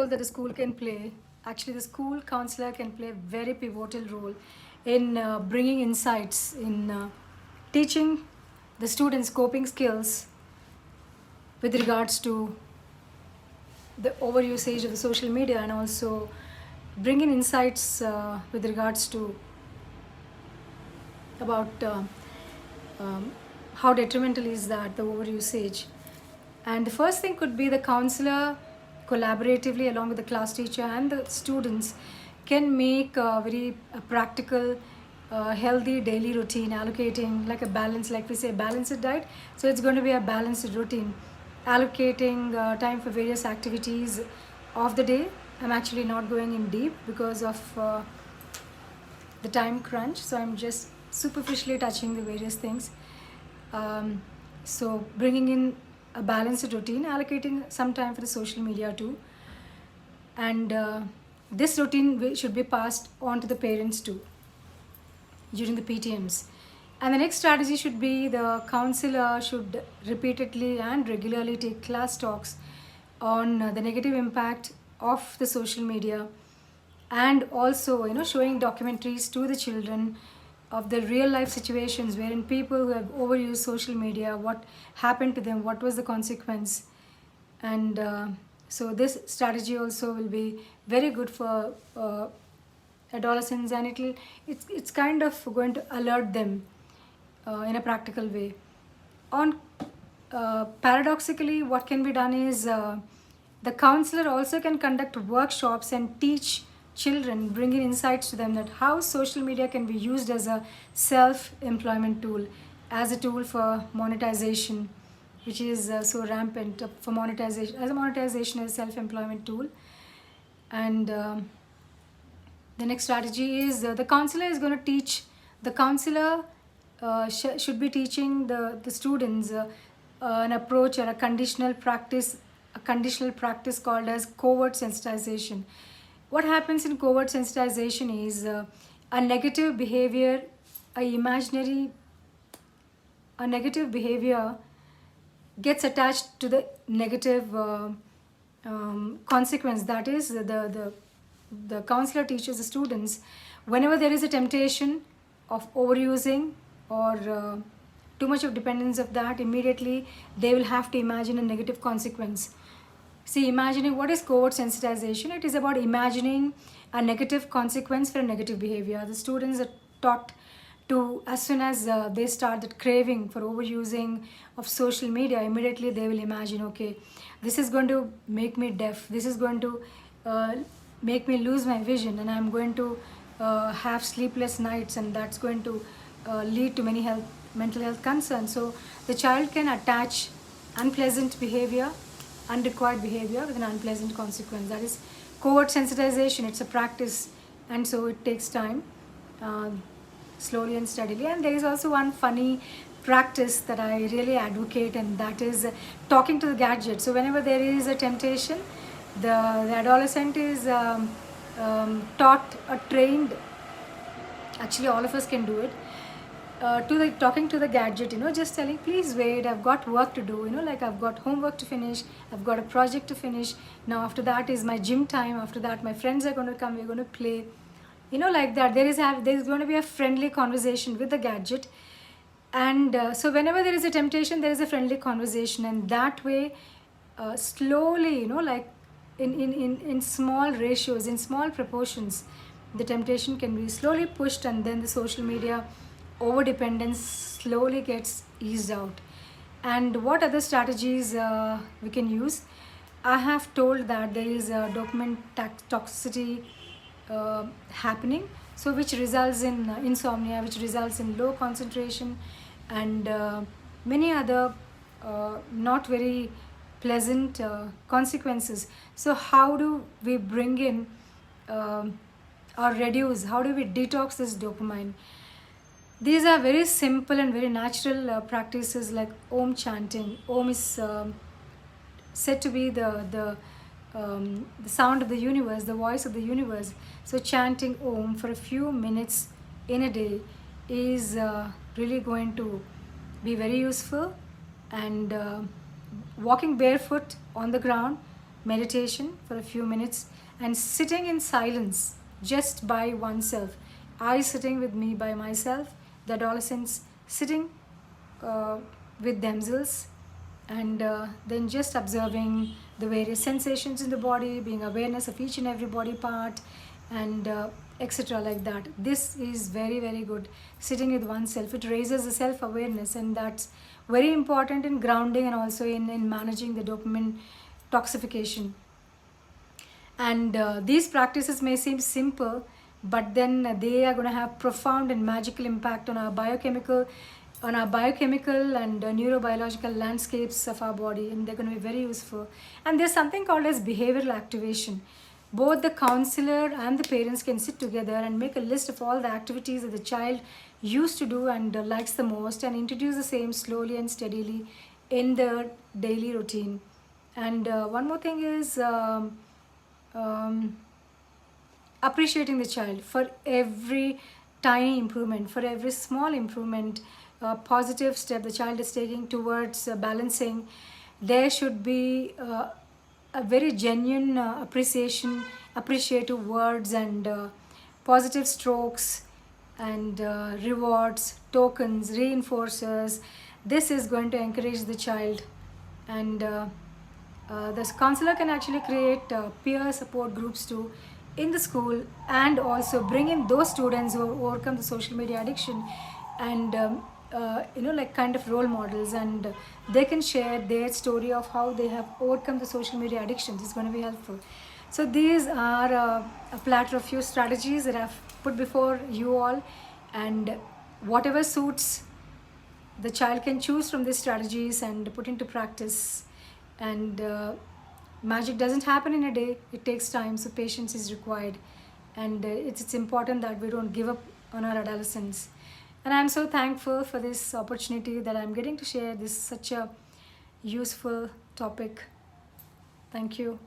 role that the school can play, actually the school counselor can play a very pivotal role in bringing insights, in teaching the students coping skills with regards to the overusage of the social media, and also bringing insights with regards to about how detrimental is that, the overusage. And the first thing could be the counselor collaboratively along with the class teacher and the students can make a very practical healthy daily routine, allocating like a balance, like we say balanced diet. So it's going to be a balanced routine, allocating time for various activities of the day. I'm actually not going in deep because of the time crunch, so I'm just superficially touching the various things. So bringing in a balanced routine, allocating some time for the social media too, and this routine should be passed on to the parents too during the PTMs. And the next strategy should be the counselor should repeatedly and regularly take class talks on the negative impact of the social media, and also showing documentaries to the children of the real life situations wherein people who have overused social media, what happened to them, what was the consequence. And so this strategy also will be very good for adolescents, and it's kind of going to alert them in a practical way. On paradoxically, what can be done is the counselor also can conduct workshops and teach children, bringing insights to them that how social media can be used as a self-employment tool, as a tool for monetization, which is so rampant for monetization, as a self-employment tool. And the next strategy is the counselor is going to teach, the counselor should be teaching the students an approach or a conditional practice called as covert sensitization. What happens in covert sensitization is a negative behavior, a negative behavior gets attached to the negative consequence. That is, the counselor teaches the students whenever there is a temptation of overusing or too much of dependence of that, immediately they will have to imagine a negative consequence. See, imagining, what is covert sensitization? It is about imagining a negative consequence for a negative behavior. The students are taught to, as soon as they start that craving for overusing of social media, immediately they will imagine, okay, this is going to make me deaf, this is going to make me lose my vision, and I'm going to have sleepless nights, and that's going to lead to many mental health concerns. So the child can attach unpleasant behavior, unrequired behavior with an unpleasant consequence. That is covert sensitization. It's a practice, and so it takes time, slowly and steadily. And there is also one funny practice that I really advocate, and that is talking to the gadget. So whenever there is a temptation, the adolescent is taught or trained, actually all of us can do it, talking to the gadget, just telling, please wait, I've got work to do, like I've got homework to finish, I've got a project to finish, now after that is my gym time, after that my friends are going to come, we're going to play, like that. There is going to be a friendly conversation with the gadget. And so whenever there is a temptation, there is a friendly conversation, and that way slowly, like in small ratios, in small proportions, the temptation can be slowly pushed, and then the social media over dependence slowly gets eased out. And what other strategies we can use? I have told that there is a dopamine toxicity happening, so which results in insomnia, which results in low concentration, and many other not very pleasant consequences. So how do we bring in or reduce, how do we detox this dopamine? These are very simple and very natural practices, like Om chanting. Om is said to be the sound of the universe, the voice of the universe. So chanting Om for a few minutes in a day is really going to be very useful. And walking barefoot on the ground meditation for a few minutes and sitting in silence just by oneself. I sitting with me by myself, the adolescents sitting uh, with themselves, and then just observing the various sensations in the body, being awareness of each and every body part, and etc. like that. This is very, very good. Sitting with oneself, it raises the self-awareness, and that's very important in grounding and also in managing the dopamine toxification. And these practices may seem simple, but then they are going to have profound and magical impact on our biochemical and neurobiological landscapes of our body, and they're going to be very useful. And there's something called as behavioral activation. Both the counselor and the parents can sit together and make a list of all the activities that the child used to do and likes the most, and introduce the same slowly and steadily in the daily routine. And one more thing is um, appreciating the child for every tiny improvement, for every small improvement, positive step the child is taking towards balancing. There should be a very genuine appreciative words, and positive strokes, and rewards, tokens, reinforcers. This is going to encourage the child. And the counselor can actually create peer support groups too in the school, and also bring in those students who have overcome the social media addiction, and like kind of role models, and they can share their story of how they have overcome the social media addictions. It's going to be helpful. So these are a platter of few strategies that I've put before you all, and whatever suits the child can choose from these strategies and put into practice. And magic doesn't happen in a day, it takes time, so patience is required. And it's important that we don't give up on our adolescents. And I'm so thankful for this opportunity that I'm getting to share this such a useful topic. Thank you.